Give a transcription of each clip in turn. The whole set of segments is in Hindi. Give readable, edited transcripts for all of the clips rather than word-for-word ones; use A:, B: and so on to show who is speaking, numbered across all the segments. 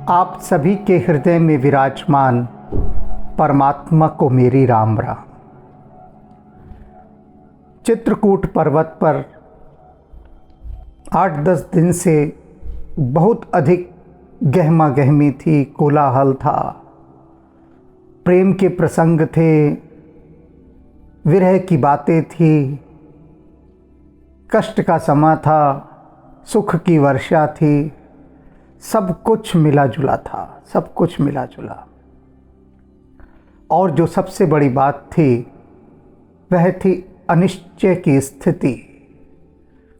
A: आप सभी के हृदय में विराजमान परमात्मा को मेरी राम राम। चित्रकूट पर्वत पर 8-10 दिन से बहुत अधिक गहमा गहमी थी, कोलाहल था, प्रेम के प्रसंग थे, विरह की बातें थी, कष्ट का समा था, सुख की वर्षा थी, सब कुछ मिला जुला था, सब कुछ मिला जुला। और जो सबसे बड़ी बात थी वह थी अनिश्चय की स्थिति।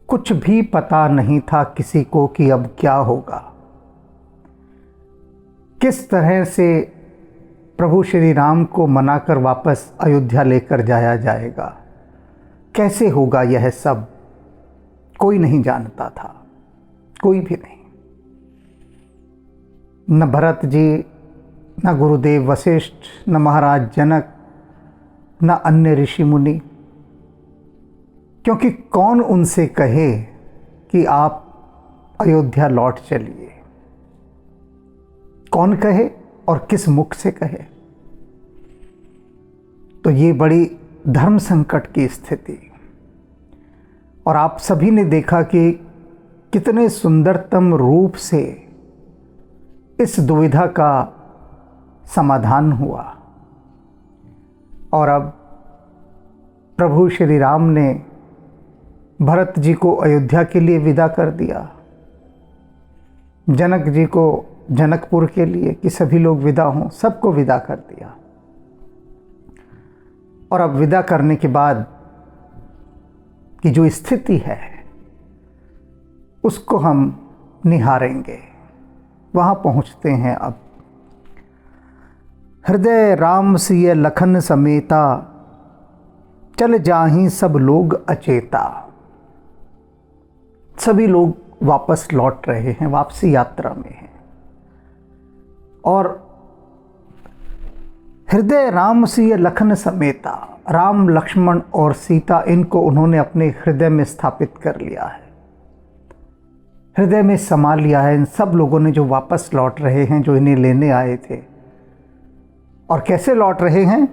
A: कुछ भी पता नहीं था किसी को कि अब क्या होगा, किस तरह से प्रभु श्री राम को मनाकर वापस अयोध्या लेकर जाया जाएगा, कैसे होगा यह सब, कोई नहीं जानता था, कोई भी नहीं। न भरत जी, न गुरुदेव वशिष्ठ, न महाराज जनक, न अन्य ऋषि मुनि, क्योंकि कौन उनसे कहे कि आप अयोध्या लौट चलिए, कौन कहे और किस मुख से कहे। तो ये बड़ी धर्म संकट की स्थिति। और आप सभी ने देखा कि कितने सुंदरतम रूप से इस दुविधा का समाधान हुआ। और अब प्रभु श्री राम ने भरत जी को अयोध्या के लिए विदा कर दिया, जनक जी को जनकपुर के लिए कि सभी लोग विदा हों, सबको विदा कर दिया। और अब विदा करने के बाद की जो स्थिति है उसको हम निहारेंगे, वहाँ पहुँचते हैं। अब हृदय राम सिय लखन समेता, चल जाहीं सब लोग अचेता। सभी लोग वापस लौट रहे हैं, वापसी यात्रा में हैं। और हृदय राम सिय लखन समेता, राम लक्ष्मण और सीता, इनको उन्होंने अपने हृदय में स्थापित कर लिया है, हृदय में समा लिया है। इन सब लोगों ने जो वापस लौट रहे हैं, जो इन्हें लेने आए थे। और कैसे लौट रहे हैं?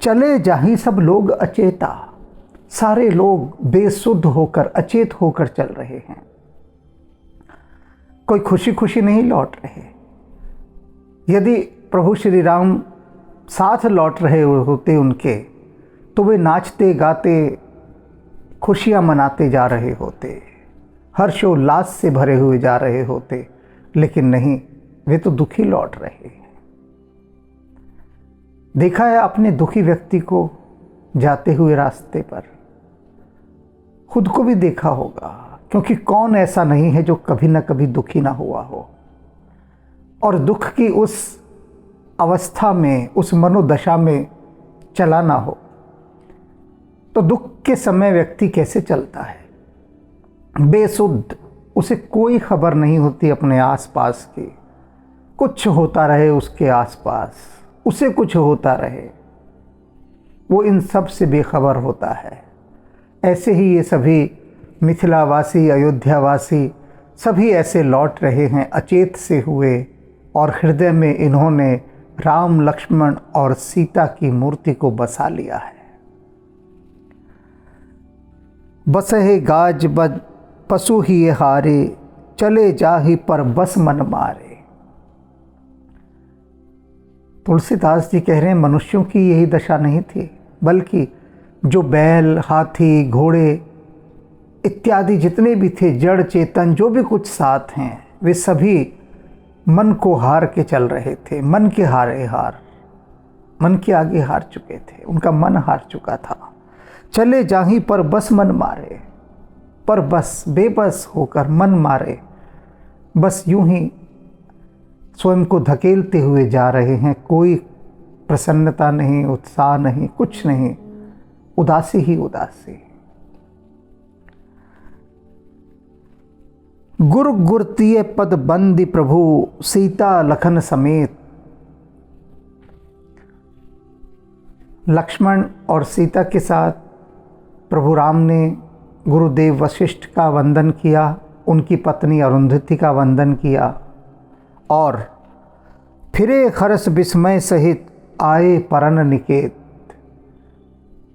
A: चले जाहीं सब लोग अचेता, सारे लोग बेसुध होकर, अचेत होकर चल रहे हैं। कोई खुशी खुशी नहीं लौट रहे। यदि प्रभु श्री राम साथ लौट रहे होते उनके, तो वे नाचते गाते खुशियां मनाते जा रहे होते, हर्षोल्लास से भरे हुए जा रहे होते। लेकिन नहीं, वे तो दुखी लौट रहे हैं। देखा है अपने दुखी व्यक्ति को जाते हुए रास्ते पर, खुद को भी देखा होगा, क्योंकि कौन ऐसा नहीं है जो कभी ना कभी दुखी ना हुआ हो। और दुख की उस अवस्था में, उस मनोदशा में चला ना हो, तो दुख के समय व्यक्ति कैसे चलता है? बेसुध, उसे कोई खबर नहीं होती अपने आसपास की। कुछ होता रहे उसके आसपास, उसे कुछ होता रहे, वो इन सब से बेखबर होता है। ऐसे ही ये सभी मिथिलावासी, अयोध्यावासी, सभी ऐसे लौट रहे हैं, अचेत से हुए। और हृदय में इन्होंने राम, लक्ष्मण और सीता की मूर्ति को बसा लिया है। बसहे गाज बद पशु ही हारे, चले जाहि पर बस मन मारे। तुलसीदास जी कह रहे हैं मनुष्यों की यही दशा नहीं थी, बल्कि जो बैल, हाथी, घोड़े इत्यादि जितने भी थे, जड़ चेतन जो भी कुछ साथ हैं, वे सभी मन को हार के चल रहे थे। मन के मन के आगे हार चुके थे, उनका मन हार चुका था। चले जाहीं पर बस मन मारे, पर बस बेबस होकर मन मारे, बस यूं ही स्वयं को धकेलते हुए जा रहे हैं। कोई प्रसन्नता नहीं, उत्साह नहीं, कुछ नहीं, उदासी ही उदासी। गुरु गुरतीय पद बंदी प्रभु, सीता लखन समेत। लक्ष्मण और सीता के साथ प्रभु राम ने गुरुदेव वशिष्ठ का वंदन किया, उनकी पत्नी अरुंधति का वंदन किया और फिरे हर्ष विस्मय सहित आए परन निकेत।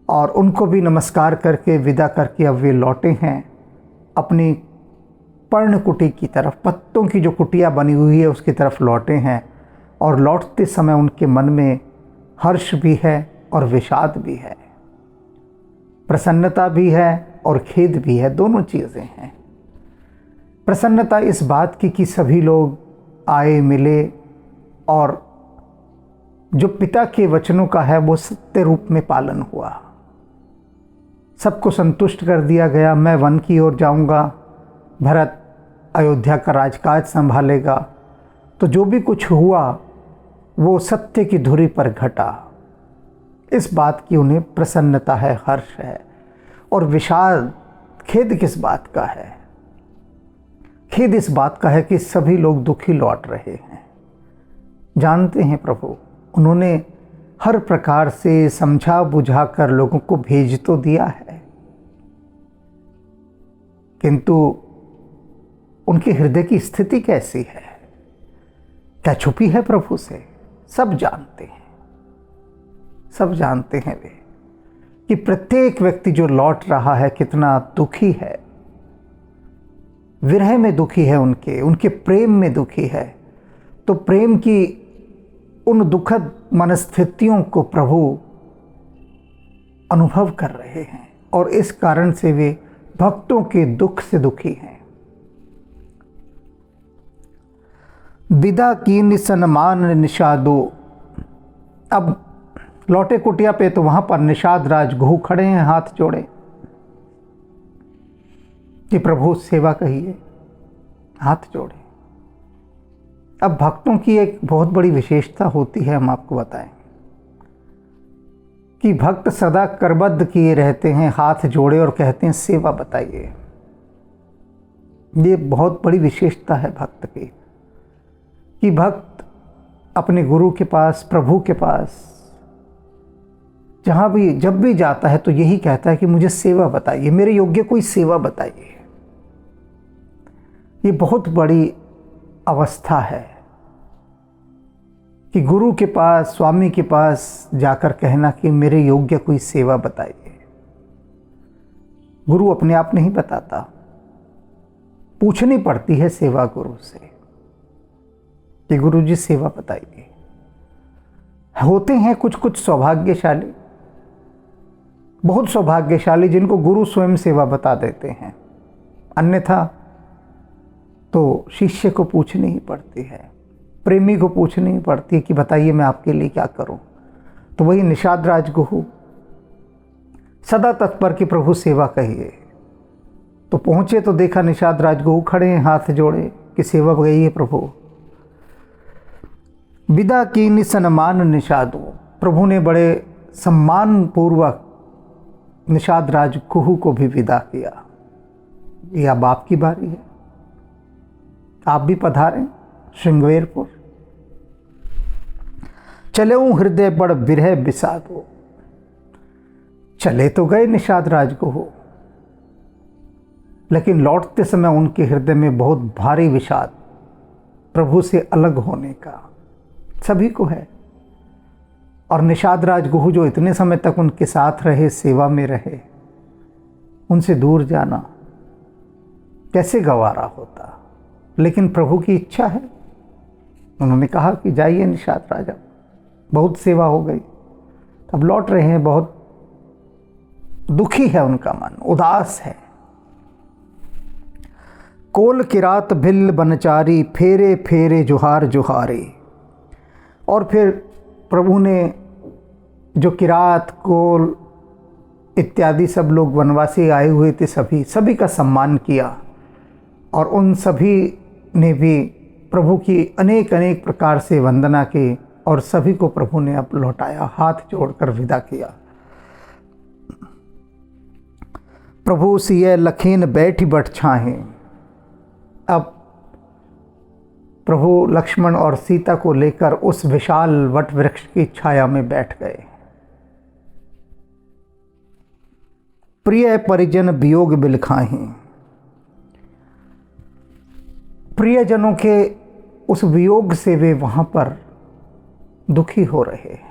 A: और उनको भी नमस्कार करके विदा करके अब वे लौटे हैं अपनी पर्णकुटी की तरफ, पत्तों की जो कुटिया बनी हुई है उसकी तरफ लौटे हैं। और लौटते समय उनके मन में हर्ष भी है और विषाद भी है, प्रसन्नता भी है और खेद भी है, दोनों चीज़ें हैं। प्रसन्नता इस बात की कि सभी लोग आए मिले और जो पिता के वचनों का है वो सत्य रूप में पालन हुआ, सबको संतुष्ट कर दिया गया। मैं वन की ओर जाऊंगा, भरत अयोध्या का राजकाज संभालेगा। तो जो भी कुछ हुआ वो सत्य की धुरी पर घटा, इस बात की उन्हें प्रसन्नता है, हर्ष है। और विषाद, खेद किस बात का है? खेद इस बात का है कि सभी लोग दुखी लौट रहे हैं। जानते हैं प्रभु, उन्होंने हर प्रकार से समझा बुझा कर लोगों को भेज तो दिया है, किंतु उनके हृदय की स्थिति कैसी है, क्या छुपी है प्रभु से? सब जानते हैं, सब जानते हैं वे कि प्रत्येक व्यक्ति जो लौट रहा है कितना दुखी है, विरह में दुखी है, उनके प्रेम में दुखी है। तो प्रेम की उन दुखद मनस्थितियों को प्रभु अनुभव कर रहे हैं और इस कारण से वे भक्तों के दुख से दुखी हैं। विदा की निसन्मान निषादो। अब लौटे कुटिया पे तो वहां पर निषाद राज घू खड़े हैं हाथ जोड़े कि प्रभु सेवा कहिए, हाथ जोड़े। अब भक्तों की एक बहुत बड़ी विशेषता होती है, हम आपको बताएं कि भक्त सदा करबद्ध किए रहते हैं, हाथ जोड़े और कहते हैं सेवा बताइए। ये बहुत बड़ी विशेषता है भक्त की कि भक्त अपने गुरु के पास, प्रभु के पास जहाँ भी जब भी जाता है तो यही कहता है कि मुझे सेवा बताइए, मेरे योग्य कोई सेवा बताइए। ये बहुत बड़ी अवस्था है कि गुरु के पास, स्वामी के पास जाकर कहना कि मेरे योग्य कोई सेवा बताइए। गुरु अपने आप नहीं बताता, पूछनी पड़ती है सेवा गुरु से कि गुरु जी सेवा बताइए। होते हैं कुछ कुछ सौभाग्यशाली, बहुत सौभाग्यशाली, जिनको गुरु स्वयं सेवा बता देते हैं, अन्यथा तो शिष्य को पूछनी ही पड़ती है, प्रेमी को पूछनी ही पड़ती है कि बताइए मैं आपके लिए क्या करूं। तो वही निषाद राज गुहू सदा तत्पर कि प्रभु सेवा कहिए। तो पहुंचे तो देखा निषाद राज गुहू खड़े हैं हाथ जोड़े कि सेवा कहिए प्रभु। विदा की निसन्मान निषादो। प्रभु ने बड़े सम्मान पूर्वक निषाद राज गुहू को भी विदा किया। ये अब आपकी बारी है, आप भी पधारें श्रृंगवेरपुर। चले हृदय बड़ विरह विषादो। चले तो गए निषाद राज गुहू, लेकिन लौटते समय उनके हृदय में बहुत भारी विषाद, प्रभु से अलग होने का सभी को है। और निषाद राज गुहू जो इतने समय तक उनके साथ रहे, सेवा में रहे, उनसे दूर जाना कैसे गवारा होता। लेकिन प्रभु की इच्छा है, उन्होंने कहा कि जाइए निषाद राजा, बहुत सेवा हो गई। अब लौट रहे हैं, बहुत दुखी है उनका मन, उदास है। कोल किरात भिल बनचारी, फेरे फेरे जुहार जुहारे। और फिर प्रभु ने जो किरात, कोल इत्यादि सब लोग वनवासी आए हुए थे, सभी का सम्मान किया। और उन सभी ने भी प्रभु की अनेक अनेक प्रकार से वंदना की और सभी को प्रभु ने अब लौटाया, हाथ जोड़कर विदा किया। प्रभु सिय लखीन बैठी बट छाहे। अब प्रभु लक्ष्मण और सीता को लेकर उस विशाल वट वृक्ष की छाया में बैठ गए। प्रिय परिजन वियोग बिलखाहीं। प्रियजनों के उस वियोग से वे वहाँ पर दुखी हो रहे हैं।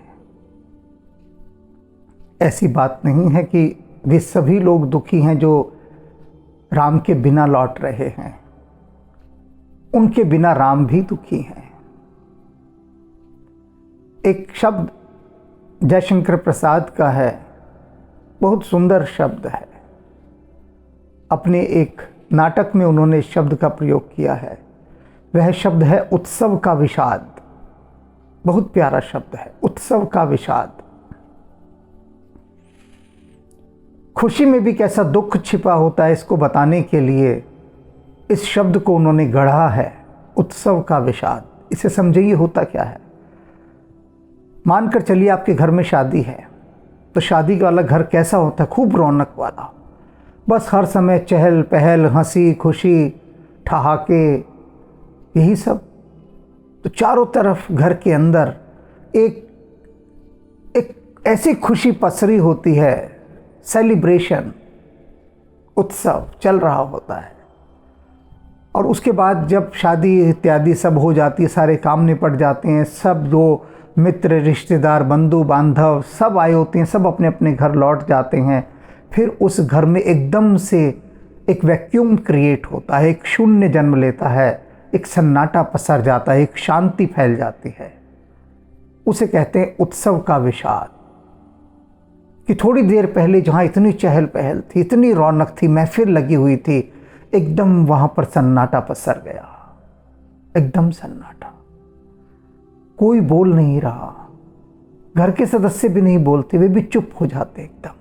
A: ऐसी बात नहीं है कि वे सभी लोग दुखी हैं जो राम के बिना लौट रहे हैं, उनके बिना राम भी दुखी हैं। एक शब्द जयशंकर प्रसाद का है, बहुत सुंदर शब्द है। अपने एक नाटक में उन्होंने इस शब्द का प्रयोग किया है। वह शब्द है उत्सव का विषाद। बहुत प्यारा शब्द है, उत्सव का विषाद। खुशी में भी कैसा दुख छिपा होता है, इसको बताने के लिए इस शब्द को उन्होंने गढ़ा है, उत्सव का विषाद। इसे समझिए होता क्या है। मानकर चलिए आपके घर में शादी है, तो शादी वाला घर कैसा होता है? खूब रौनक वाला, बस हर समय चहल पहल, हंसी खुशी, ठहाके, यही सब। तो चारों तरफ घर के अंदर एक ऐसी खुशी पसरी होती है, सेलिब्रेशन, उत्सव चल रहा होता है। और उसके बाद जब शादी इत्यादि सब हो जाती है, सारे काम निपट जाते हैं, सब जो मित्र रिश्तेदार बंधु बांधव सब आए होते हैं, सब अपने अपने घर लौट जाते हैं। फिर उस घर में एकदम से एक वैक्यूम क्रिएट होता है, एक शून्य जन्म लेता है, एक सन्नाटा पसर जाता है, एक शांति फैल जाती है। उसे कहते हैं उत्सव का विषाद। कि थोड़ी देर पहले जहाँ इतनी चहल पहल थी, इतनी रौनक थी, महफिल लगी हुई थी, एकदम वहाँ पर सन्नाटा पसर गया, एकदम सन्नाटा। कोई बोल नहीं रहा, घर के सदस्य भी नहीं बोलते, वे भी चुप हो जाते एकदम।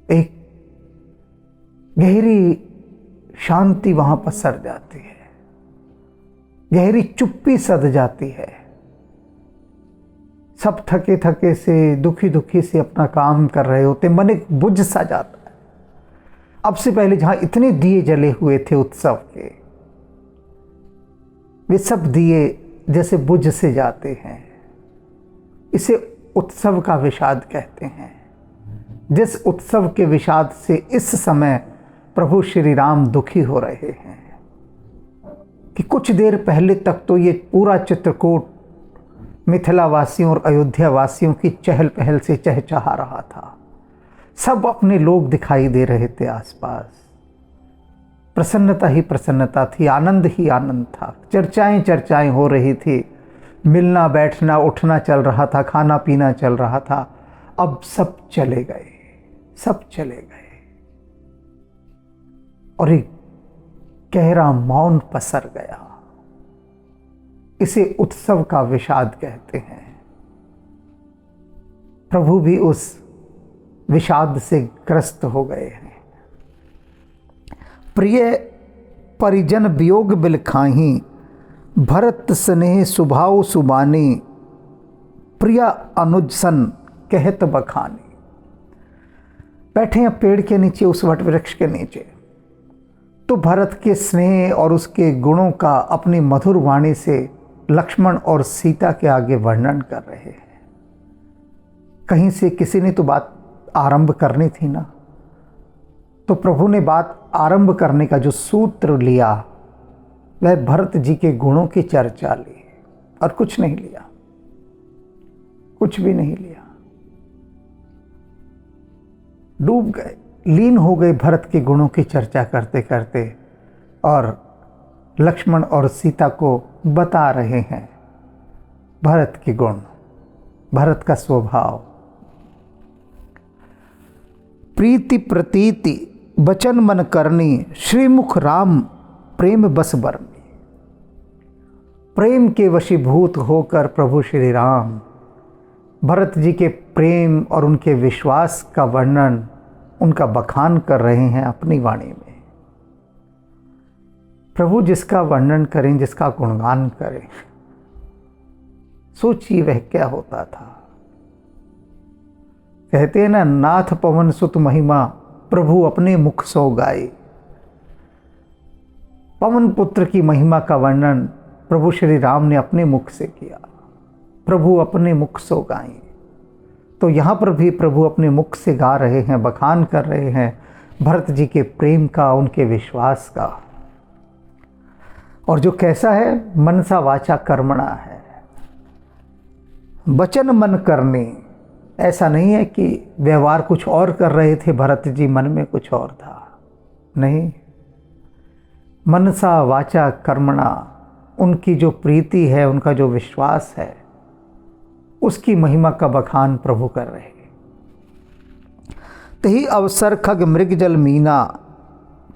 A: एक गहरी शांति वहां पसर जाती है, गहरी चुप्पी सध जाती है। सब थके थके से, दुखी दुखी से अपना काम कर रहे होते, मन एक बुझ सा जाता है। अब से पहले जहां इतने दिए जले हुए थे उत्सव के, वे सब दिए जैसे बुझ से जाते हैं। इसे उत्सव का विषाद कहते हैं। जिस उत्सव के विषाद से इस समय प्रभु श्री राम दुखी हो रहे हैं कि कुछ देर पहले तक तो ये पूरा चित्रकूट मिथिला वासियों और अयोध्या वासियों की चहल पहल से चहचहा रहा था। सब अपने लोग दिखाई दे रहे थे आसपास, प्रसन्नता ही प्रसन्नता थी, आनंद ही आनंद था, चर्चाएं चर्चाएं हो रही थी, मिलना बैठना उठना चल रहा था, खाना पीना चल रहा था। अब सब चले गए, सब चले गए और एक गहरा मौन पसर गया। इसे उत्सव का विषाद कहते हैं। प्रभु भी उस विषाद से ग्रस्त हो गए हैं। प्रिय परिजन वियोग बिलखाही, भरत स्नेह सुभाव सुबानी, प्रिया अनुज सन कहत बखानी। बैठे हैं पेड़ के नीचे, उस वट वृक्ष के नीचे, तो भरत के स्नेह और उसके गुणों का अपनी मधुर वाणी से लक्ष्मण और सीता के आगे वर्णन कर रहे हैं। कहीं से किसी ने तो बात आरंभ करनी थी ना, तो प्रभु ने बात आरंभ करने का जो सूत्र लिया वह भरत जी के गुणों की चर्चा ली, और कुछ नहीं लिया, कुछ भी नहीं लिया। डूब गए, लीन हो गए भरत के गुणों की चर्चा करते करते, और लक्ष्मण और सीता को बता रहे हैं भरत के गुण, भरत का स्वभाव। प्रीति प्रतीति बचन मन करनी, श्रीमुख राम प्रेम बस बरनी। प्रेम के वशीभूत होकर प्रभु श्री राम भरत जी के प्रेम और उनके विश्वास का वर्णन, उनका बखान कर रहे हैं अपनी वाणी में। प्रभु जिसका वर्णन करें, जिसका गुणगान करें, सोचिए वह क्या होता था। कहते हैं ना, नाथ पवन सुत महिमा प्रभु अपने मुख सो गाए। पवन पुत्र की महिमा का वर्णन प्रभु श्री राम ने अपने मुख से किया। प्रभु अपने मुख सो गाए, तो यहाँ पर भी प्रभु अपने मुख से गा रहे हैं, बखान कर रहे हैं भरत जी के प्रेम का, उनके विश्वास का। और जो कैसा है, मनसा वाचा कर्मणा है, वचन मन करने। ऐसा नहीं है कि व्यवहार कुछ और कर रहे थे भरत जी, मन में कुछ और था, नहीं। मनसा वाचा कर्मणा, उनकी जो प्रीति है, उनका जो विश्वास है, उसकी महिमा का बखान प्रभु कर रहे हैं। तही अवसर खग मृग जल मीना,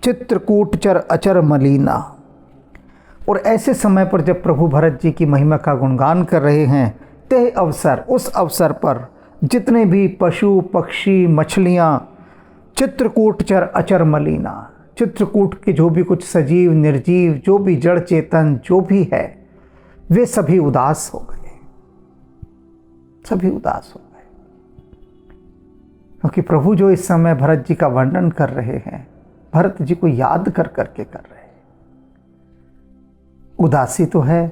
A: चित्रकूट चर अचर मलीना। और ऐसे समय पर जब प्रभु भरत जी की महिमा का गुणगान कर रहे हैं, ते अवसर, उस अवसर पर जितने भी पशु पक्षी मछलियाँ, चित्रकूट चर अचर मलीना, चित्रकूट के जो भी कुछ सजीव निर्जीव, जो भी जड़ चेतन जो भी है, वे सभी उदास हो गए, सभी उदास हो गए। क्योंकि प्रभु जो इस समय भरत जी का वर्णन कर रहे हैं, भरत जी को याद कर करके कर रहे हैं। उदासी तो है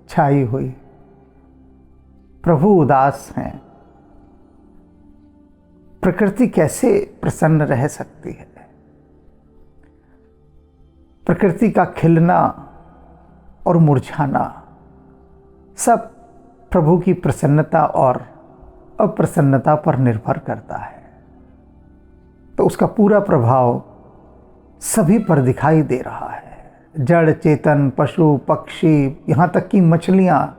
A: छाई हुई, प्रभु उदास हैं। प्रकृति कैसे प्रसन्न रह सकती है? प्रकृति का खिलना और मुरझाना सब प्रभु की प्रसन्नता और अप्रसन्नता पर निर्भर करता है। तो उसका पूरा प्रभाव सभी पर दिखाई दे रहा है। जड़ चेतन, पशु पक्षी, यहाँ तक कि मछलियाँ,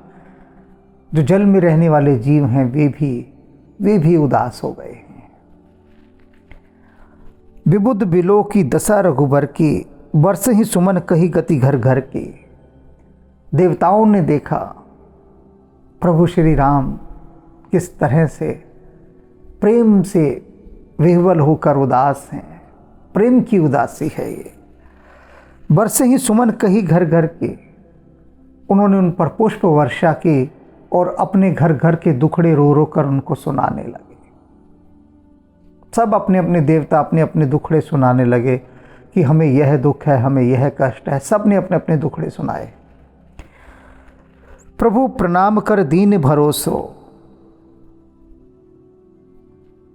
A: जो जल में रहने वाले जीव हैं, वे भी उदास हो गए हैं। विबुध बिलो की दशा रघुबर की, वर्ष ही सुमन कही गति घर घर की। देवताओं ने देखा प्रभु श्री राम किस तरह से प्रेम से विह्वल होकर उदास हैं। प्रेम की उदासी है ये। वर्ष ही सुमन कही घर घर की, उन्होंने उन पर पुष्प वर्षा की और अपने घर घर के दुखड़े रो रो कर उनको सुनाने लगे। सब अपने अपने देवता अपने अपने दुखड़े सुनाने लगे कि हमें यह दुख है, हमें यह कष्ट है। सब ने अपने अपने दुखड़े सुनाए। प्रभु प्रणाम कर दीन भरोसो,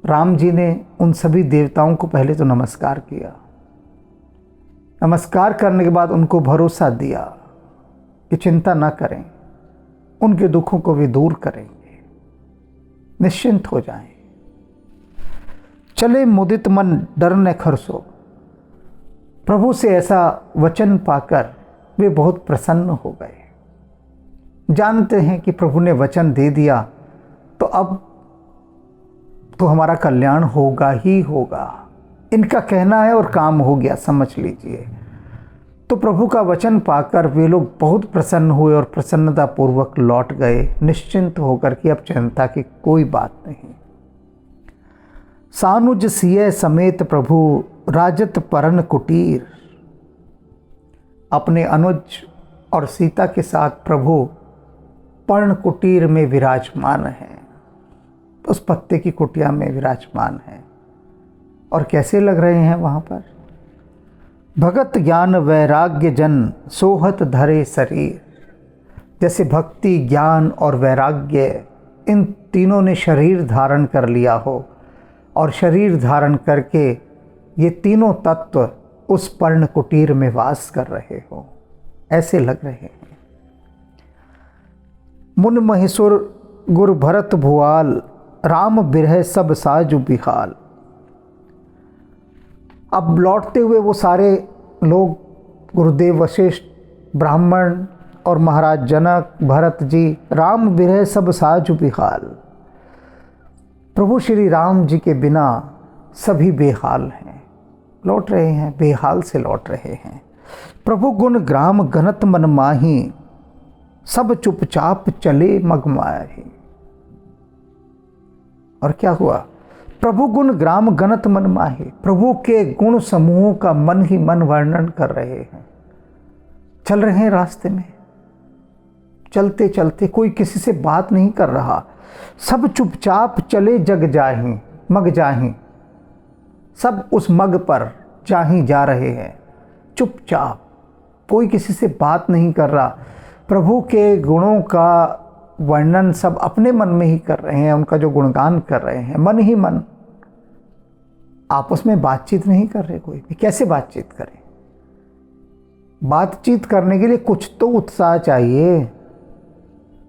A: राम जी ने उन सभी देवताओं को पहले तो नमस्कार किया। नमस्कार करने के बाद उनको भरोसा दिया कि चिंता ना करें, उनके दुखों को भी दूर करेंगे, निश्चिंत हो जाएं। चले मुदित मन डर न खरसो, प्रभु से ऐसा वचन पाकर वे बहुत प्रसन्न हो गए। जानते हैं कि प्रभु ने वचन दे दिया तो अब तो हमारा कल्याण होगा ही होगा। इनका कहना है और काम हो गया, समझ लीजिए। तो प्रभु का वचन पाकर वे लोग बहुत प्रसन्न हुए और प्रसन्नता पूर्वक लौट गए, निश्चिंत होकर कि अब चिंता की कोई बात नहीं। सानुज सिय समेत प्रभु राजत परन कुटीर, अपने अनुज और सीता के साथ प्रभु पर्ण कुटीर में विराजमान हैं, उस पत्ते की कुटिया में विराजमान हैं। और कैसे लग रहे हैं वहाँ पर? भगत ज्ञान वैराग्य जन सोहत धरे शरीर, जैसे भक्ति ज्ञान और वैराग्य इन तीनों ने शरीर धारण कर लिया हो और शरीर धारण करके ये तीनों तत्व उस पर्ण कुटीर में वास कर रहे हो, ऐसे लग रहे हैं। मुन महेश्वर गुरु भरत भुआल, राम बिरह सब साजु बिहाल। अब लौटते हुए वो सारे लोग, गुरुदेव वशिष्ठ, ब्राह्मण और महाराज जनक, भरत जी, राम बिरह सब साजु बिहाल। प्रभु श्री राम जी के बिना सभी बेहाल हैं, लौट रहे हैं, बेहाल से लौट रहे हैं। प्रभु गुण ग्राम घनत मन माही, सब चुपचाप चले मगमाही। और क्या हुआ? प्रभु गुण ग्राम घनत मन माही, प्रभु के गुण समूहों का मन ही मन वर्णन कर रहे हैं। चल रहे हैं रास्ते में, चलते चलते कोई किसी से बात नहीं कर रहा, सब चुपचाप चले जग जाहीं मग जाहीं। सब उस मग पर जाहीं जा रहे हैं, चुपचाप, कोई किसी से बात नहीं कर रहा। प्रभु के गुणों का वर्णन सब अपने मन में ही कर रहे हैं, उनका जो गुणगान कर रहे हैं, मन ही मन, आपस में बातचीत नहीं कर रहे। कोई भी कैसे बातचीत करें? बातचीत करने के लिए कुछ तो उत्साह चाहिए।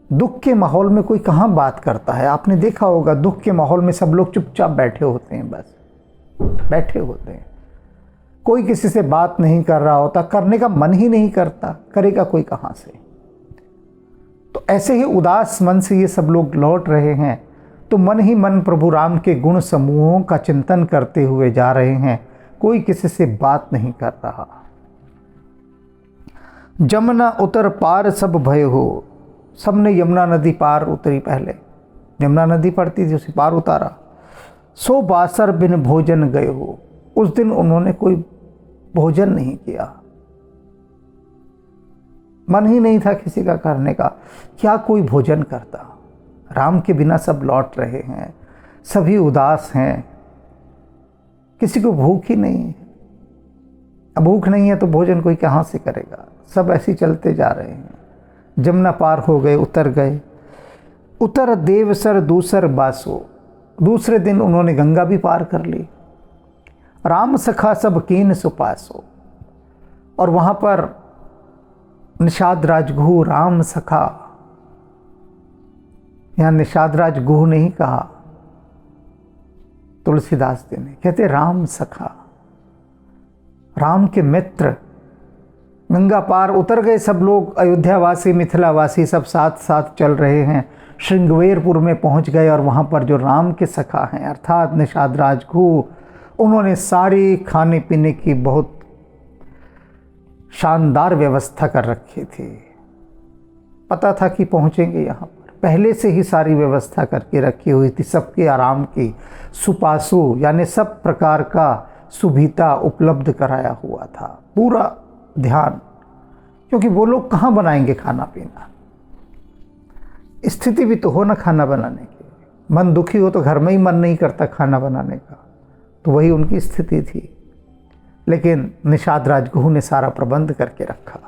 A: दुख के माहौल में कोई कहाँ बात करता है? आपने देखा होगा दुख के माहौल में सब लोग चुपचाप बैठे होते हैं, बस बैठे होते हैं। कोई किसी से बात नहीं कर रहा होता, करने का मन ही नहीं करता, करेगा कोई कहाँ से? तो ऐसे ही उदास मन से ये सब लोग लौट रहे हैं, तो मन ही मन प्रभु राम के गुण समूहों का चिंतन करते हुए जा रहे हैं। कोई किसी से बात नहीं कर रहा। जमुना उतर पार सब भय हो, सबने यमुना नदी पार उतरी। पहले यमुना नदी पड़ती थी, उसे पार उतारा। सो बासर बिन भोजन गए हो, उस दिन उन्होंने कोई भोजन नहीं किया। मन ही नहीं था किसी का करने का, क्या कोई भोजन करता? राम के बिना सब लौट रहे हैं, सभी उदास हैं, किसी को भूख ही नहीं है। अब भूख नहीं है तो भोजन कोई कहाँ से करेगा? सब ऐसे चलते जा रहे हैं। जमुना पार हो गए, उतर गए। उतर देवसर दूसर बासो, दूसरे दिन उन्होंने गंगा भी पार कर ली। राम सखा सब कीन सुपासो, और वहाँ पर निषाद राजगुह राम सखा, यहाँ निषाद राजगुह नहीं कहा तुलसीदास जी ने, कहते राम सखा, राम के मित्र। गंगा पार उतर गए सब लोग, अयोध्यावासी मिथिलावासी सब साथ साथ चल रहे हैं। श्रृंगवेरपुर में पहुंच गए और वहाँ पर जो राम के सखा हैं अर्थात निषाद राजगुह, उन्होंने सारी खाने पीने की बहुत शानदार व्यवस्था कर रखी थी। पता था कि पहुँचेंगे यहाँ पर, पहले से ही सारी व्यवस्था करके रखी हुई थी। सबके आराम की सुपासु यानी सब प्रकार का सुविधा उपलब्ध कराया हुआ था, पूरा ध्यान, क्योंकि वो लोग कहाँ बनाएंगे खाना पीना? स्थिति भी तो हो ना खाना बनाने की। मन दुखी हो तो घर में ही मन नहीं करता खाना बनाने का, तो वही उनकी स्थिति थी। लेकिन निषाद राजगुह ने सारा प्रबंध करके रखा।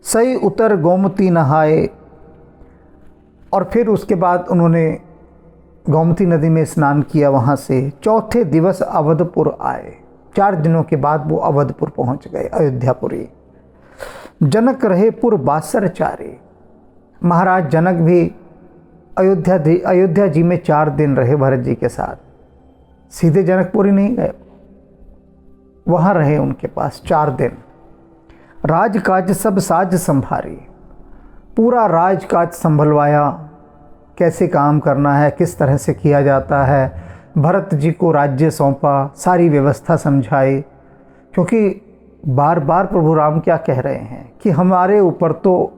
A: सही उतर गोमती नहाए, और फिर उसके बाद उन्होंने गोमती नदी में स्नान किया। वहाँ से चौथे दिवस अवधपुर आए। 4 दिनों के बाद वो अवधपुर पहुँच गए, अयोध्यापुरी। जनक रहे पुर बासर चारे, महाराज जनक भी अयोध्या जी में 4 दिन रहे भरत जी के साथ। सीधे जनकपुरी नहीं गए, वहाँ रहे उनके पास 4 दिन। राजकाज सब साज संभारी, पूरा राजकाज संभलवाया, कैसे काम करना है, किस तरह से किया जाता है। भरत जी को राज्य सौंपा, सारी व्यवस्था समझाई, क्योंकि बार बार प्रभु राम क्या कह रहे हैं कि हमारे ऊपर तो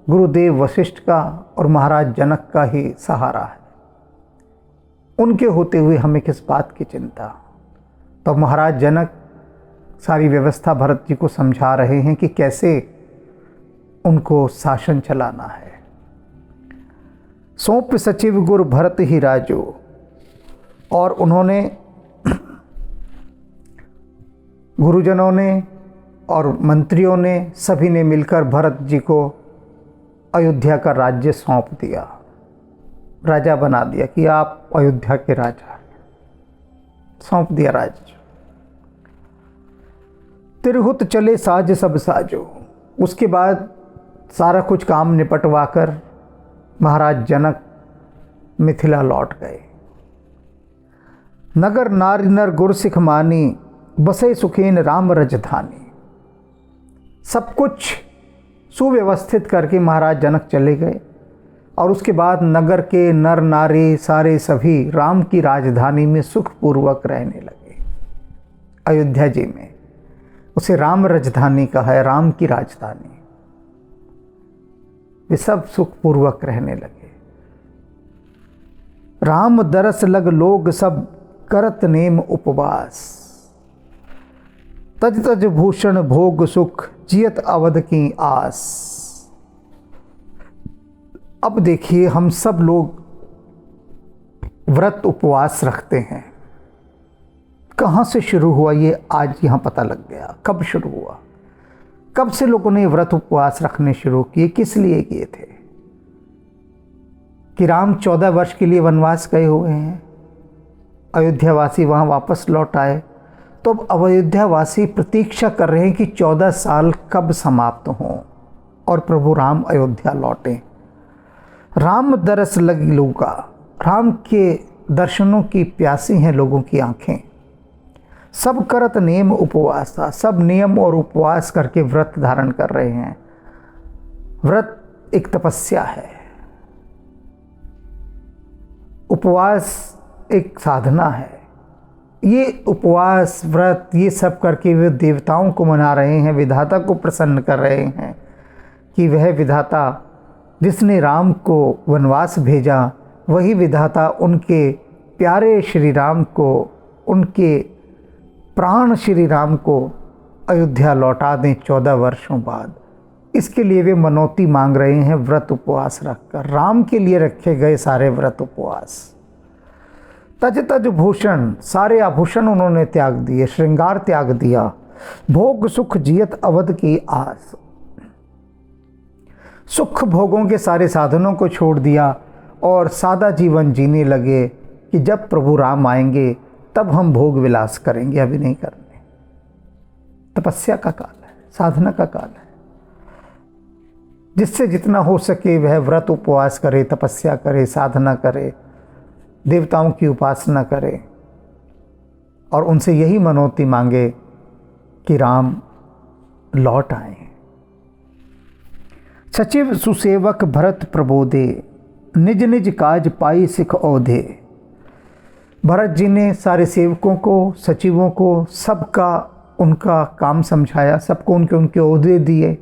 A: गुरुदेव वशिष्ठ का और महाराज जनक का ही सहारा है, उनके होते हुए हमें किस बात की चिंता। तो महाराज जनक सारी व्यवस्था भरत जी को समझा रहे हैं कि कैसे उनको शासन चलाना है। सौंप सचिव गुरु भरत ही राजो, और उन्होंने गुरुजनों ने और मंत्रियों ने सभी ने मिलकर भरत जी को अयोध्या का राज्य सौंप दिया, राजा बना दिया कि आप अयोध्या के राजा, सौंप दिया राज्य। तिरहुत चले साज सब साजो, उसके बाद सारा कुछ काम निपटवा कर महाराज जनक मिथिला लौट गए। नगर नारी नर गुर सिख मानी, बसे सुखेन राम रजधानी। सब कुछ सुव्यवस्थित करके महाराज जनक चले गए, और उसके बाद नगर के नर नारी सारे सभी राम की राजधानी में सुखपूर्वक रहने लगे। अयोध्या जी में उसे राम राजधानी कहा है, राम की राजधानी। वे सब सुखपूर्वक रहने लगे। राम दरस लग लोग सब करत नेम उपवास, तज तज भूषण भोग सुख जियत अवध की आस। अब देखिए हम सब लोग व्रत उपवास रखते हैं। कहाँ से शुरू हुआ ये आज यहाँ पता लग गया। कब शुरू हुआ, कब से लोगों ने व्रत उपवास रखने शुरू किए, किस लिए किए थे? कि राम 14 वर्ष के लिए वनवास गए हुए हैं, अयोध्यावासी वहाँ वापस लौट आए, तो अब अयोध्यावासी प्रतीक्षा कर रहे हैं कि 14 साल कब समाप्त हों और प्रभु राम अयोध्या लौटें। राम दरस लगी लोगा, राम के दर्शनों की प्यासी हैं लोगों की आंखें। सब करत नियम उपवास था, सब नियम और उपवास करके व्रत धारण कर रहे हैं। व्रत एक तपस्या है, उपवास एक साधना है। ये उपवास व्रत ये सब करके वे देवताओं को मना रहे हैं, विधाता को प्रसन्न कर रहे हैं कि वह विधाता जिसने राम को वनवास भेजा, वही विधाता उनके प्यारे श्री राम को, उनके प्राण श्री राम को अयोध्या लौटा दें 14 वर्षों बाद। इसके लिए वे मनौती मांग रहे हैं व्रत उपवास रखकर। राम के लिए रखे गए सारे व्रत उपवास। तज तज भूषण, सारे आभूषण उन्होंने त्याग दिए, श्रृंगार त्याग दिया। भोग सुख जियत अवध की आस, सुख भोगों के सारे साधनों को छोड़ दिया और सादा जीवन जीने लगे कि जब प्रभु राम आएंगे तब हम भोग विलास करेंगे, अभी नहीं करने। तपस्या का काल है, साधना का काल है। जिससे जितना हो सके वह व्रत उपवास करे, तपस्या करे, साधना करे, देवताओं की उपासना करे और उनसे यही मनौती मांगे कि राम लौट आए। सचिव सुसेवक भरत प्रबोधे, निज निज काज पाई सिख औधे। भरत जी ने सारे सेवकों को, सचिवों को, सबका उनका काम समझाया, सबको उनके उनके ओहदे दिए।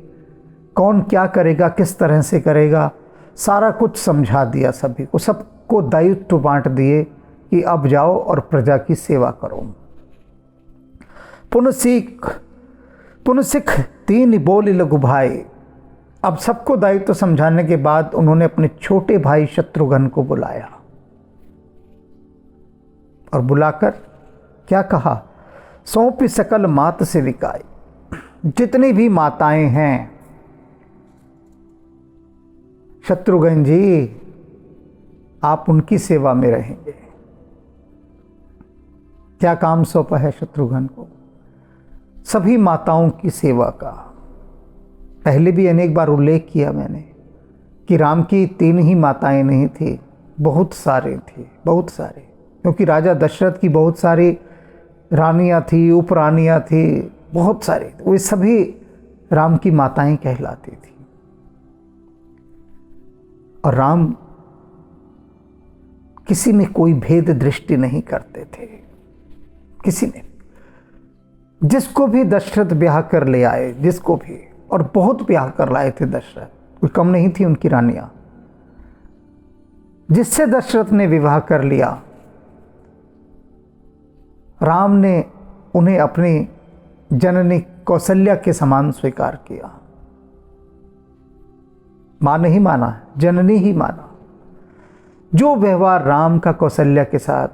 A: कौन क्या करेगा, किस तरह से करेगा, सारा कुछ समझा दिया सभी को। सबको दायित्व बांट दिए कि अब जाओ और प्रजा की सेवा करो। पुन सिख तीन बोल लघु भाई। अब सबको दायित्व समझाने के बाद उन्होंने अपने छोटे भाई शत्रुघ्न को बुलाया और बुलाकर क्या कहा, सौंपी सकल मात से विकाई। जितनी भी माताएं हैं, शत्रुघ्न जी आप उनकी सेवा में रहेंगे। क्या काम सौंपा है शत्रुघ्न को? सभी माताओं की सेवा का। पहले भी अनेक बार उल्लेख किया मैंने कि राम की 3 ही माताएं नहीं थी, बहुत सारे थे, बहुत सारे। क्योंकि राजा दशरथ की बहुत सारी रानियां थी, उपरानियां थी, बहुत सारे। वे सभी राम की माताएं कहलाती थी। और राम किसी में कोई भेद दृष्टि नहीं करते थे, किसी ने। जिसको भी दशरथ ब्याह कर ले आए, जिसको भी, और बहुत ब्याह कर लाए थे दशरथ, कोई कम नहीं थी उनकी रानियां। जिससे दशरथ ने विवाह कर लिया, राम ने उन्हें अपनी जननी कौशल्या के समान स्वीकार किया। मां नहीं माना, जननी ही माना। जो व्यवहार राम का कौशल्या के साथ,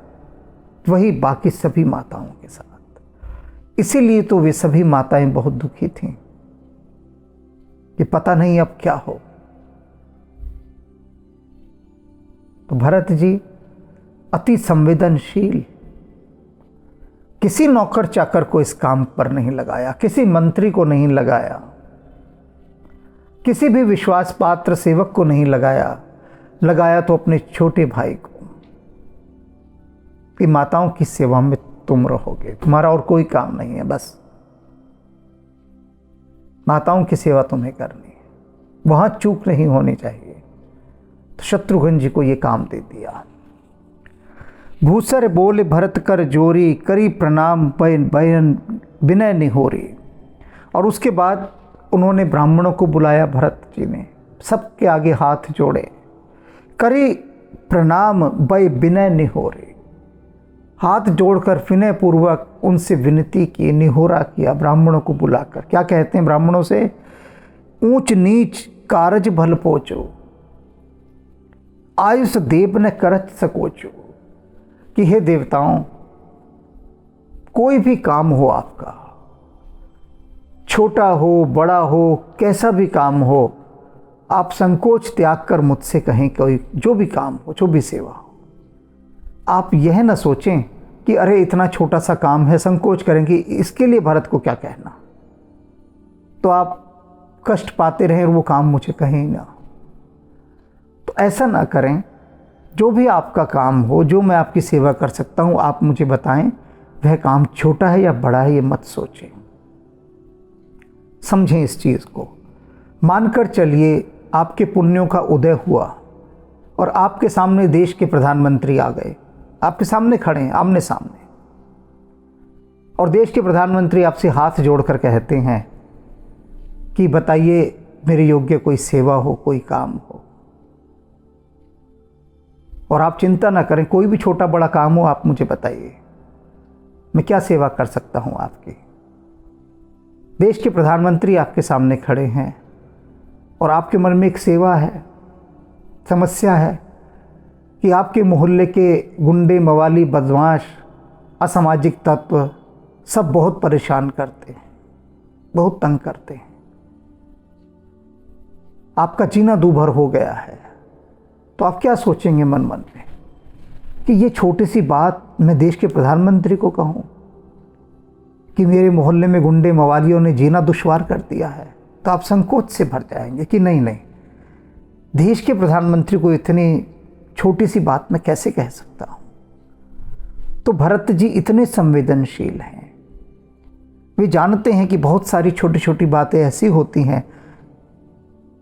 A: वही बाकी सभी माताओं के साथ। इसीलिए तो वे सभी माताएं बहुत दुखी थीं कि पता नहीं अब क्या हो। तो भरत जी अति संवेदनशील, किसी नौकर चाकर को इस काम पर नहीं लगाया, किसी मंत्री को नहीं लगाया, किसी भी विश्वास पात्र सेवक को नहीं लगाया। लगाया तो अपने छोटे भाई को कि माताओं की सेवा में तुम रहोगे, तुम्हारा और कोई काम नहीं है, बस माताओं की सेवा तुम्हें करनी है, वहां चूक नहीं होनी चाहिए। तो शत्रुघ्न जी को यह काम दे दिया। भूसर बोले भरत कर जोरी, करी प्रणाम बयन विनय निहोरी। और उसके बाद उन्होंने ब्राह्मणों को बुलाया, भरत जी ने सबके आगे हाथ जोड़े, करी प्रणाम बय विनय निहोरे। हाथ जोड़कर विनय पूर्वक उनसे विनती की, निहोरा किया ब्राह्मणों को बुलाकर। क्या कहते हैं ब्राह्मणों से? ऊंच नीच कारज भल पोचो, आयुष देव न करच सकोचो। कि हे देवताओं, कोई भी काम हो आपका, छोटा हो बड़ा हो, कैसा भी काम हो, आप संकोच त्याग कर मुझसे कहें। कोई जो भी काम हो, जो भी सेवा हो, आप यह न सोचें कि अरे इतना छोटा सा काम है, संकोच करेंगे, इसके लिए भरत को क्या कहना, तो आप कष्ट पाते रहें और वो काम मुझे कहें ना। तो ऐसा ना करें, जो भी आपका काम हो, जो मैं आपकी सेवा कर सकता हूँ आप मुझे बताएं, वह काम छोटा है या बड़ा है ये मत सोचें, समझें इस चीज़ को। मानकर चलिए आपके पुण्यों का उदय हुआ और आपके सामने देश के प्रधानमंत्री आ गए, आपके सामने खड़े हैं आमने सामने, और देश के प्रधानमंत्री आपसे हाथ जोड़कर कहते हैं कि बताइए मेरे योग्य कोई सेवा हो, कोई काम हो। और आप चिंता ना करें, कोई भी छोटा बड़ा काम हो आप मुझे बताइए, मैं क्या सेवा कर सकता हूं आपकी। देश के प्रधानमंत्री आपके सामने खड़े हैं और आपके मन में एक सेवा है, समस्या है कि आपके मोहल्ले के गुंडे, मवाली, बदमाश, असामाजिक तत्व सब बहुत परेशान करते हैं, बहुत तंग करते हैं, आपका जीना दूभर हो गया है। तो आप क्या सोचेंगे मन मन में कि ये छोटी सी बात मैं देश के प्रधानमंत्री को कहूँ कि मेरे मोहल्ले में गुंडे मवालियों ने जीना दुश्वार कर दिया है। तो आप संकोच से भर जाएंगे कि नहीं नहीं, देश के प्रधानमंत्री को इतनी छोटी सी बात मैं कैसे कह सकता हूँ। तो भरत जी इतने संवेदनशील हैं, वे जानते हैं कि बहुत सारी छोटी छोटी बातें ऐसी होती हैं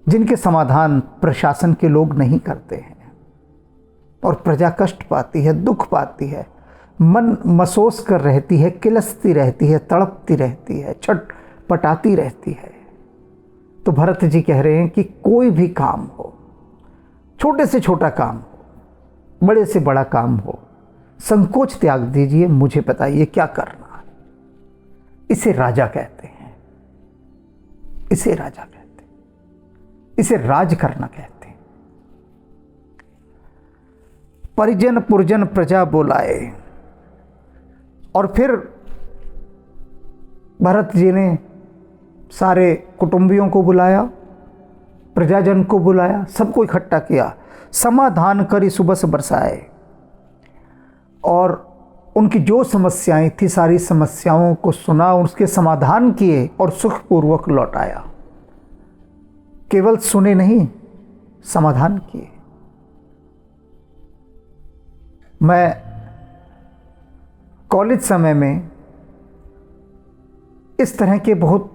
A: जिनके समाधान प्रशासन के लोग नहीं करते हैं और प्रजा कष्ट पाती है, दुख पाती है, मन मसोस कर रहती है, किलसती रहती है, तड़पती रहती है, छटपटाती रहती है। तो भरत जी कह रहे हैं कि कोई भी काम हो, छोटे से छोटा काम हो, बड़े से बड़ा काम हो, संकोच त्याग दीजिए, मुझे बताइए क्या करना है। इसे राजा कहते हैं, इसे राजा कहते हैं, इसे राज करना कहते हैं। परिजन पुरजन प्रजा बुलाए, और फिर भरत जी ने सारे कुटुंबियों को बुलाया, प्रजाजन को बुलाया, सबको इकट्ठा किया, समाधान करी सुबस बरसाए, और उनकी जो समस्याएं थी सारी समस्याओं को सुना, उसके समाधान किए और सुखपूर्वक लौटाया। केवल सुने नहीं, समाधान किए। मैं कॉलेज समय में इस तरह के बहुत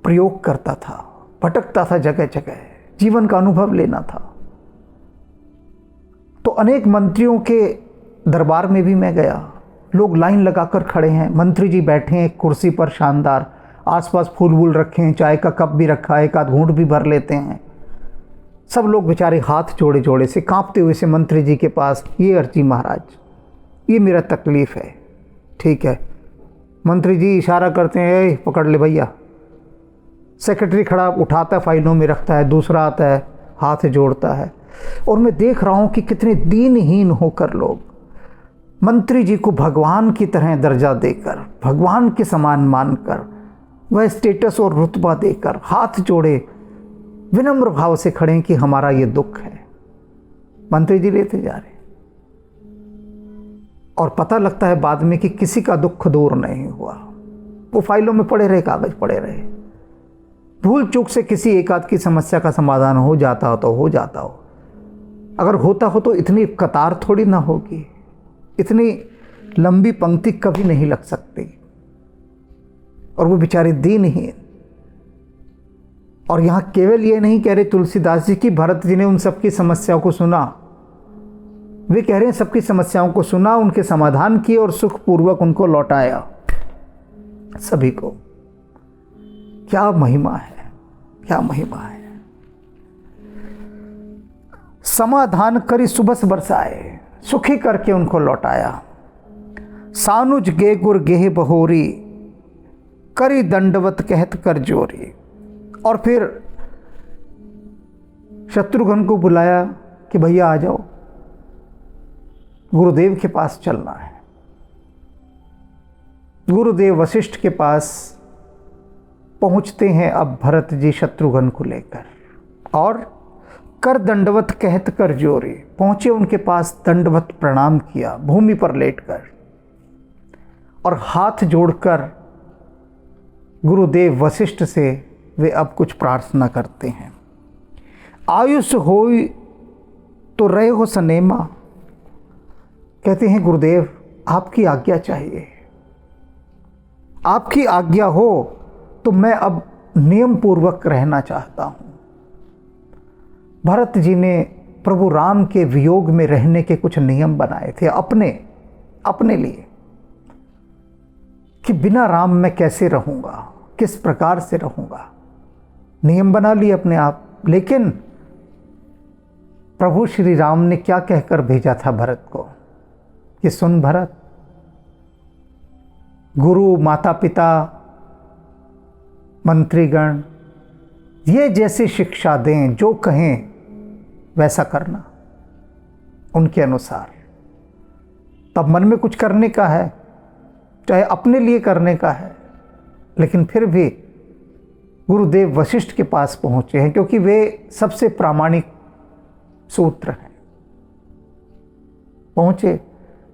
A: प्रयोग करता था, भटकता था जगह जगह, जीवन का अनुभव लेना था। तो अनेक मंत्रियों के दरबार में भी मैं गया, लोग लाइन लगाकर खड़े हैं, मंत्री जी बैठे हैं कुर्सी पर शानदार, आसपास फूल वूल रखे हैं, चाय का कप भी रखा है, एक आध घूंट भी भर लेते हैं। सब लोग बेचारे हाथ जोड़े जोड़े से कांपते हुए से मंत्री जी के पास, ये अर्जी महाराज, ये मेरा तकलीफ़ है। ठीक है, मंत्री जी इशारा करते हैं, ए पकड़ ले भैया। सेक्रेटरी खड़ा उठाता फाइलों में रखता है, दूसरा आता है हाथ जोड़ता है, और मैं देख रहा हूँ कि कितने दीनहीन होकर लोग मंत्री जी को भगवान की तरह दर्जा देकर, भगवान के समान मानकर, वह स्टेटस और रुतबा देकर हाथ जोड़े विनम्र भाव से खड़े हैं कि हमारा ये दुख है। मंत्री जी लेते जा रहे, और पता लगता है बाद में कि किसी का दुख दूर नहीं हुआ, वो फाइलों में पड़े रहे, कागज पड़े रहे। भूल चूक से किसी एक आध की समस्या का समाधान हो जाता हो तो हो जाता हो, अगर होता हो तो इतनी कतार थोड़ी ना होगी, इतनी लंबी पंक्ति कभी नहीं लग सकती। और वो बेचारे दीनहीन। और यहाँ केवल ये नहीं कह रहे तुलसीदास जी की भरत जी ने उन सबकी समस्याओं को सुना, वे कह रहे हैं सबकी समस्याओं को सुना, उनके समाधान किए और सुखपूर्वक उनको लौटाया सभी को। क्या महिमा है, क्या महिमा है। समाधान करी सुबस बरसाए, सुखी करके उनको लौटाया। सानुज गे गुर गेह बहोरी, करी दंडवत कहत कर जोरी। और फिर शत्रुघ्न को बुलाया कि भैया आ जाओ, गुरुदेव के पास चलना है। गुरुदेव वशिष्ठ के पास पहुंचते हैं अब भरत जी शत्रुघ्न को लेकर, और कर दंडवत कहत कर जोरी, पहुंचे उनके पास, दंडवत प्रणाम किया भूमि पर लेटकर। और हाथ जोड़कर गुरुदेव वशिष्ठ से वे अब कुछ प्रार्थना करते हैं। आयुष होई तो रहे हो सनेमा। कहते हैं गुरुदेव आपकी आज्ञा चाहिए, आपकी आज्ञा हो तो मैं अब नियम पूर्वक रहना चाहता हूं। भरत जी ने प्रभु राम के वियोग में रहने के कुछ नियम बनाए थे अपने लिए कि बिना राम मैं कैसे रहूंगा, किस प्रकार से रहूंगा। नियम बना लिए अपने आप। लेकिन प्रभु श्री राम ने क्या कहकर भेजा था भरत को कि सुन भरत, गुरु, माता पिता, मंत्रीगण ये जैसी शिक्षा दें, जो कहें वैसा करना उनके अनुसार। तब मन में कुछ करने का है, चाहे अपने लिए करने का है, लेकिन फिर भी गुरुदेव वशिष्ठ के पास पहुंचे हैं क्योंकि वे सबसे प्रामाणिक सूत्र हैं। पहुंचे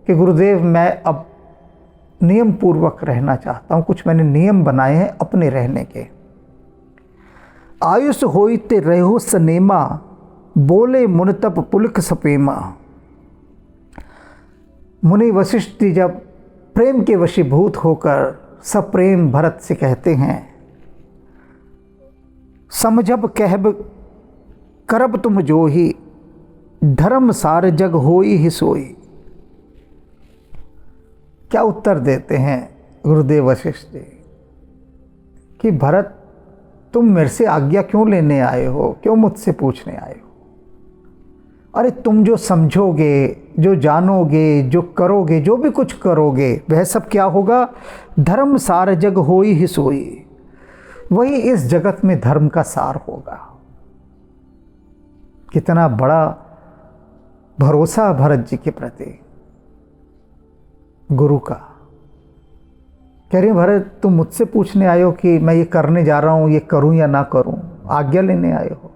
A: कि गुरुदेव मैं अब नियम पूर्वक रहना चाहता हूं, कुछ मैंने नियम बनाए हैं अपने रहने के। आयुष होई ते रहो सनेमा, बोले मुनतप पुलक सपेमा। मुनि वशिष्ठ जी जब प्रेम के वशीभूत होकर सप्रेम भरत से कहते हैं, समझब कहब करब तुम जो ही, धर्म सार जग होई ही सोई। क्या उत्तर देते हैं गुरुदेव वशिष्ठ जी कि भरत तुम मेरे से आज्ञा क्यों लेने आए हो, क्यों मुझसे पूछने आए हो? अरे तुम जो समझोगे, जो जानोगे, जो करोगे, जो भी कुछ करोगे वह सब क्या होगा? धर्म सार जग होई ही सोई। वही इस जगत में धर्म का सार होगा। कितना बड़ा भरोसा भरत जी के प्रति गुरु का। कह रहे भरत तुम मुझसे पूछने आए हो कि मैं ये करने जा रहा हूं, ये करूं या ना करूं, आज्ञा लेने आए हो।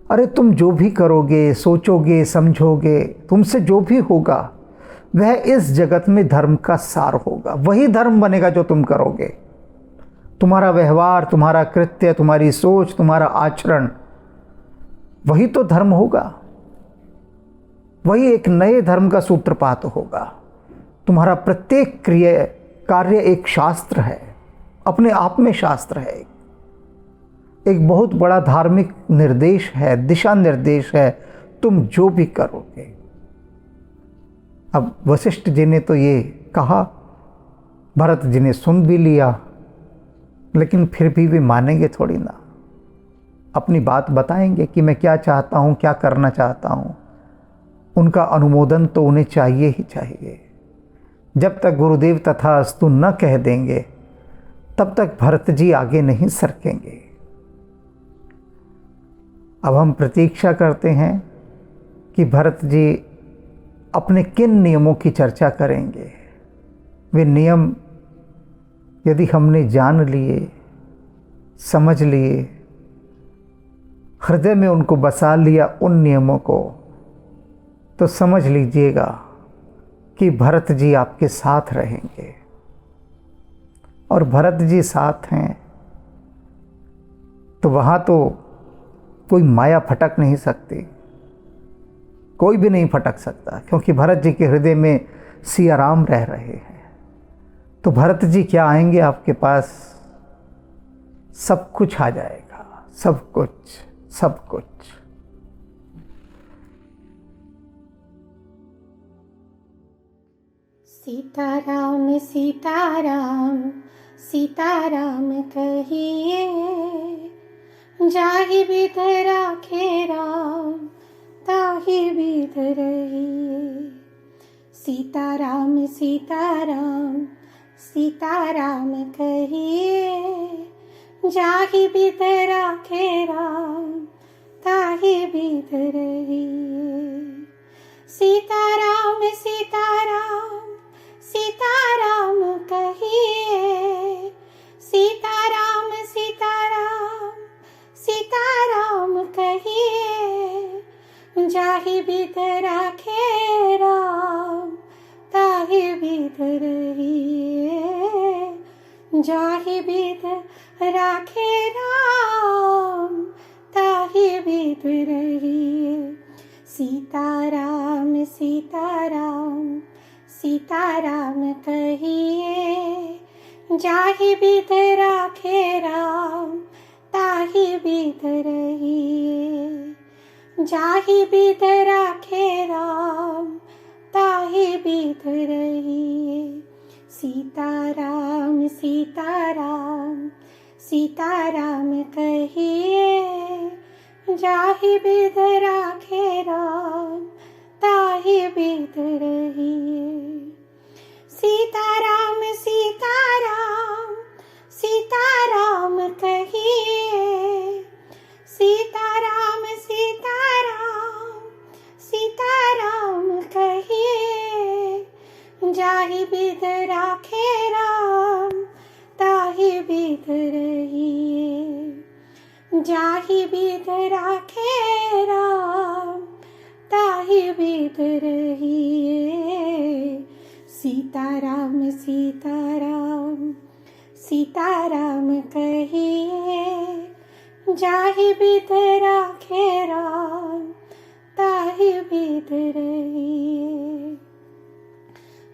A: अरे तुम जो भी करोगे, सोचोगे, समझोगे, तुमसे जो भी होगा वह इस जगत में धर्म का सार होगा। वही धर्म बनेगा जो तुम करोगे। तुम्हारा व्यवहार, तुम्हारा कृत्य, तुम्हारी सोच, तुम्हारा आचरण, वही तो धर्म होगा। वही एक नए धर्म का सूत्रपात होगा। तुम्हारा प्रत्येक कार्य एक शास्त्र है, अपने आप में शास्त्र है, एक बहुत बड़ा धार्मिक निर्देश है, दिशा निर्देश है, तुम जो भी करोगे। अब वशिष्ठ जी ने तो ये कहा, भरत जी ने सुन भी लिया, लेकिन फिर भी वे मानेंगे थोड़ी ना। अपनी बात बताएंगे कि मैं क्या चाहता हूँ, क्या करना चाहता हूँ। उनका अनुमोदन तो उन्हें चाहिए ही चाहिए। जब तक गुरुदेव तथास्तु न कह देंगे तब तक भरत जी आगे नहीं सरकेंगे। अब हम प्रतीक्षा करते हैं कि भरत जी अपने किन नियमों की चर्चा करेंगे। वे नियम यदि हमने जान लिए, समझ लिए, हृदय में उनको बसा लिया उन नियमों को, तो समझ लीजिएगा कि भरत जी आपके साथ रहेंगे। और भरत जी साथ हैं तो वहाँ तो कोई माया फटक नहीं सकती, कोई भी नहीं फटक सकता, क्योंकि भरत जी के हृदय में सिया राम रह रहे हैं। तो भरत जी क्या आएंगे आपके पास, सब कुछ आ जाएगा, सब कुछ, सब कुछ।
B: सीताराम सीताराम सीताराम कहिए, जाहि विध राखे राम ताहि विध रहिए। सीताराम सीताराम सीताराम कहिए, जाहि विध राखे राम ताहि विध रहिए। सीताराम सीताराम सीताराम कहिए, सीताराम सीताराम सीताराम कहिए, जाहि विध राखे राम ताहि विध रहिए। जाहि विध राखे राम ताहि विध रहिए। सीताराम सीताराम सीताराम कहिए। जाहि विध राखे राम ताहि विध रहिए। जाहि विध राखे राम ताहि विध रहिए। सीताराम सीताराम सीताराम कहिए। जाहि विध राखे राम ताहि विध रहिए। सीताराम सीताराम सीताराम कहिए। सीताराम सीताराम सीताराम कहिए। जाहि विध राखे राम ताहि विध रहिए। जाहि विध राखे राम ताहि विध रहिए। सीताराम सीताराम सीताराम कहिए। जाहि विध राखे राम ताहि विध रहिए।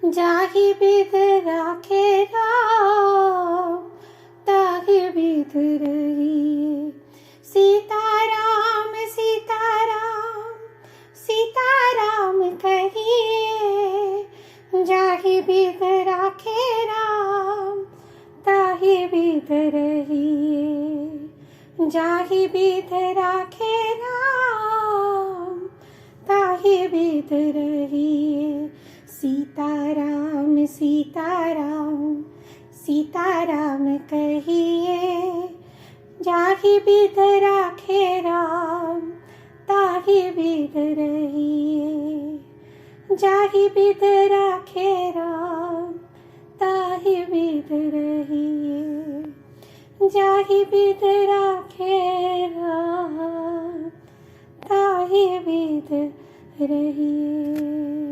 B: जाहि विध राखे राम ताहि विध रहिए। सीताराम सीताराम सीताराम कहिए। जाहि विध राखे राम ताहि विध रहिए। जाहि विध राखे राम ताहि विध रहिए। सीताराम सीताराम सीताराम कहिए। जाहि विध राखे राम ताहि विध रहिए। जाहि विध राखे राम ताहि विध रहिए। जाहि विध राखे राम ताहि विध रहिए।